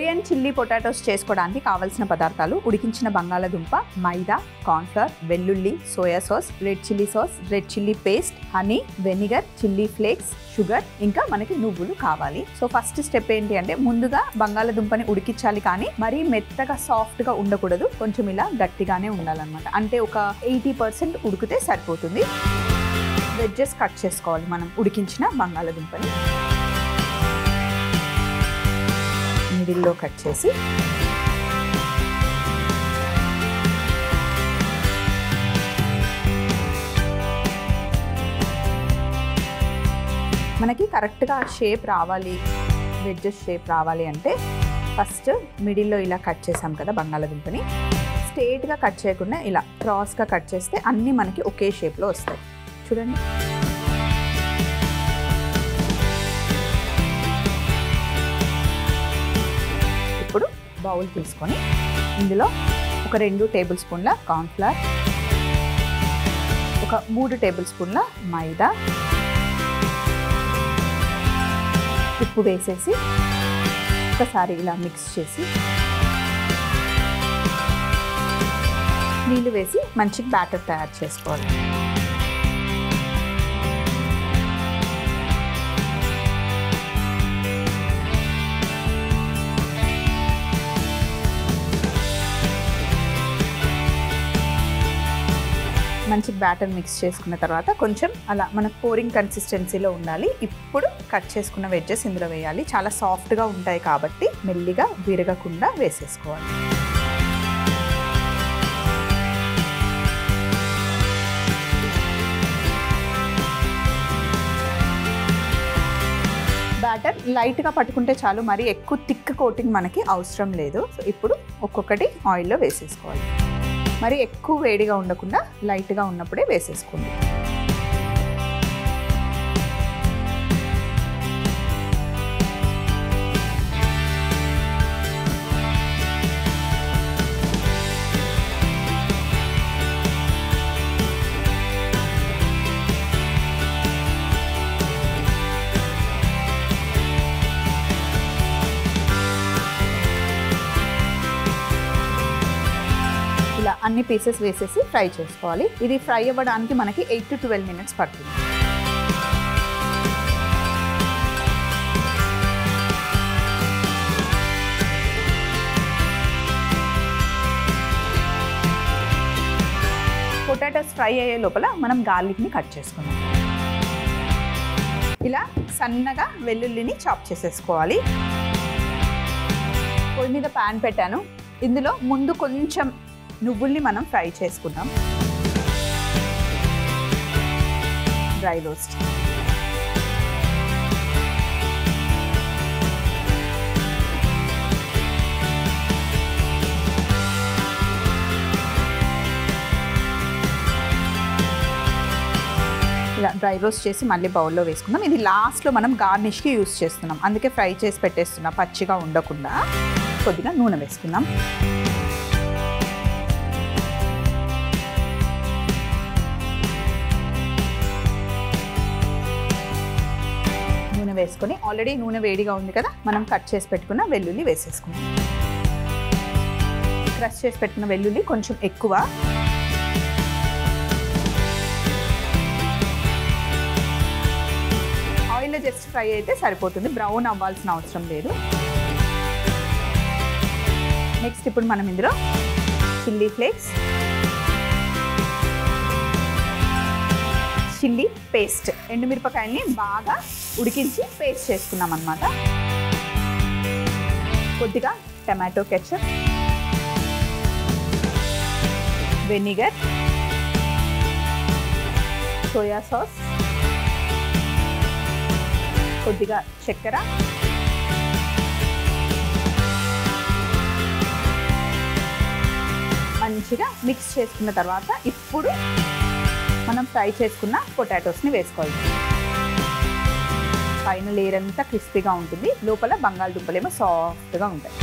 Korean chilli potatoes చేసుకోవడానికి కావాల్సిన పదార్థాలు ఉడికించిన బంగాళదుంప, మైదా, కార్న్ఫ్లవర్, వెల్లుల్లి, soya sauce, red chilli sauce, red chilli paste, honey, vinegar, chilli flakes, sugar, ఇంకా మనకి నువ్వులు కావాలి. సో ఫస్ట్ స్టెప్ ఏంటి అంటే ముందుగా బంగాళదుంపని ఉడికించాలి, కానీ మరీ మెత్తగా సాఫ్ట్గా ఉండకూడదు, కొంచెం ఇలా గట్టిగానే ఉండాలన్నమాట. అంటే ఒక 80% ఉడికితే సరిపోతుంది. వెజ్జెస్ కట్ చేసుకోవాలి మనం ఉడికించిన బంగాళదుంపని. మిడిల్లో కట్ చేసి మనకి కరెక్ట్గా షేప్ రావాలి, వెజ్జెస్ షేప్ రావాలి అంటే ఫస్ట్ మిడిల్లో ఇలా కట్ చేసాం కదా బంగాళదుంపని, స్ట్రేట్గా కట్ చేయకుండా ఇలా క్రాస్గా కట్ చేస్తే అన్నీ మనకి ఒకే షేప్లో వస్తాయి. చూడండి. ఇప్పుడు బౌల్ తీసుకొని ఇందులో ఒక 2 టేబుల్ స్పూన్ల కార్న్ఫ్లవర్, ఒక 3 టేబుల్ స్పూన్ల మైదా, ఉప్పు వేసేసి ఒకసారి ఇలా మిక్స్ చేసి నీళ్ళు వేసి మంచిగా బ్యాటర్ తయారు చేసుకోవాలి. మంచి బ్యాటర్ మిక్స్ చేసుకున్న తర్వాత కొంచెం అలా మన పోరింగ్ కన్సిస్టెన్సీలో ఉండాలి. ఇప్పుడు కట్ చేసుకున్న వెజ్జెస్ ఇందులో వేయాలి. చాలా సాఫ్ట్గా ఉంటాయి కాబట్టి మెల్లిగా విరగకుండా వేసేసుకోవాలి. బ్యాటర్ లైట్గా పట్టుకుంటే చాలు, మరి ఎక్కువ థిక్ కోటింగ్ మనకి అవసరం లేదు. సో ఇప్పుడు ఒక్కొక్కటి ఆయిల్లో వేసేసుకోవాలి. మరి ఎక్కువ వేడిగా ఉండకుండా లైట్గా ఉన్నప్పుడే వేసేసుకోండి. ఇలా అన్ని పీసెస్ వేసేసి ఫ్రై చేసుకోవాలి. ఇది ఫ్రై అవ్వడానికి మనకి 8 to 12 minutes పడుతుంది. పొటాటోస్ ఫ్రై అయ్యే లోపల మనం గార్లిక్ని కట్ చేసుకుందాం. ఇలా సన్నగా వెల్లుల్లిని చాప్ చేసేసుకోవాలి. పొయ్యి మీద ప్యాన్ పెట్టాను. ఇందులో ముందు కొంచెం నువ్వుల్ని మనం ఫ్రై చేసుకుందాం. Dry roast. ఇలా డ్రై రోస్ట్ చేసి మళ్ళీ బౌల్లో వేసుకుందాం. ఇది లాస్ట్లో మనం గార్నిష్కి యూస్ చేస్తున్నాం, అందుకే ఫ్రై చేసి పెట్టేస్తున్నాం పచ్చిగా ఉండకుండా. కొద్దిగా నూనె వేసుకుందాం. నూనె వేసుకొని ఆల్రెడీ నూనె వేడిగా ఉంది కదా, మనం కట్ చేసి పెట్టుకున్న వెల్లుల్లి వేసేసుకుందాం. క్రష్ చేసి పెట్టుకున్న వెల్లుల్లి కొంచెం ఎక్కువ. ఆయిల్లో జస్ట్ ఫ్రై అయితే సరిపోతుంది, బ్రౌన్ అవ్వాల్సిన అవసరం లేదు. నెక్స్ట్ ఇప్పుడు మనం ఇందులో చిల్లీ ఫ్లేక్స్, చిల్లీ పేస్ట్, ఎండుమిరపకాయల్ని బాగా ఉడికించి పేస్ట్ చేసుకున్నాం అన్నమాట. కొద్దిగా tomato ketchup, vinegar, soya sauce, కొద్దిగా చక్కెర, మంచిగా మిక్స్ చేసుకున్న తర్వాత ఇప్పుడు మనం ఫ్రై చేసుకున్న పొటాటోస్ని వేసుకోవాలి. పైన లేయర్ అంతా క్రిస్పీగా ఉంటుంది, లోపల బంగాళదుంపలేమో సాఫ్ట్గా ఉంటాయి.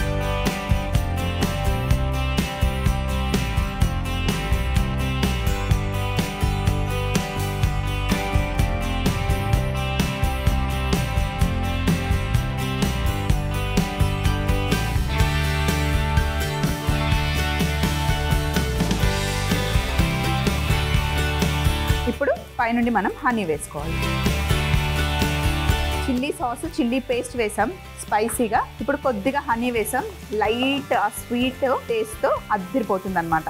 పైనుండి మనం హనీ వేసుకోవాలి. చిల్లీ సాస్, చిల్లీ పేస్ట్ వేసాం స్పైసీగా. ఇప్పుడు కొద్దిగా హనీ వేసాం, లైట్ స్వీట్ టేస్ట్తో అదిరిపోతుంది అనమాట.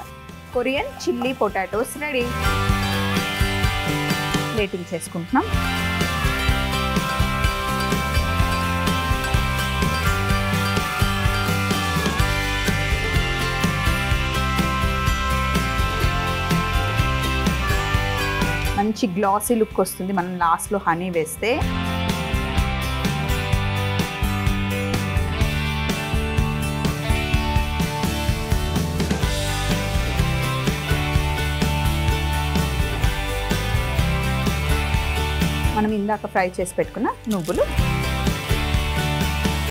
Korean chilli potatoes ready. Plating చేసుకుంటున్నాం. మంచి గ్లాసీ లుక్ వస్తుంది మనం లాస్ట్లో హనీ వేస్తే. మనం ఇందాక ఫ్రై చేసి పెట్టుకున్న నువ్వులు.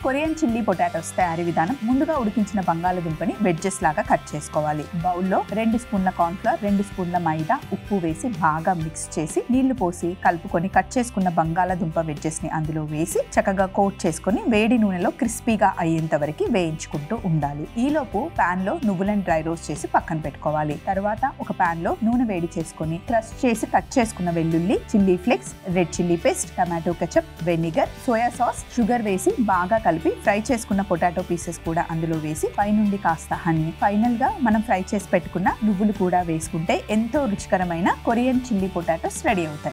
కొరియన్ చిల్లీ పొటాటోస్ తయారీ విధానం: ముందుగా ఉడికించిన బంగాళదుంపని వెడ్జెస్ లాగా కట్ చేసుకోవాలి. బౌల్లో 2 స్పూన్ల కార్న్ఫ్లవర్, 2 స్పూన్ల మైదా, ఉప్పు వేసి బాగా మిక్స్ చేసి నీళ్లు పోసి కలుపుకొని కట్ చేసుకున్న బంగాళదుంప వెడ్జెస్ ని అందులో వేసి చక్కగా కోట్ చేసుకొని వేడి నూనెలో క్రిస్పీగా అయ్యేంత వరకు వేయించుకుంటూ ఉండాలి. ఈలోపు పాన్ లో నువ్వులను డ్రై రోస్ట్ చేసి పక్కన పెట్టుకోవాలి. తర్వాత ఒక పాన్ లో నూనె వేడి చేసుకొని క్రష్ చేసి కట్ చేసుకున్న వెల్లుల్లి, chilli flakes, red chilli paste, tomato ketchup, vinegar, soya sauce, sugar వేసి బాగా కలిపి ఫ్రై చేసుకున్న పొటాటో పీసెస్ కూడా అందులో వేసి పైనుండి కాస్త హనీ, ఫైనల్ గా మనం ఫ్రై చేసి పెట్టుకున్న నువ్వులు కూడా వేసుకుంటే ఎంతో రుచికరమైన కొరియన్ చిల్లీ పొటాటోస్ రెడీ అవుతాయి.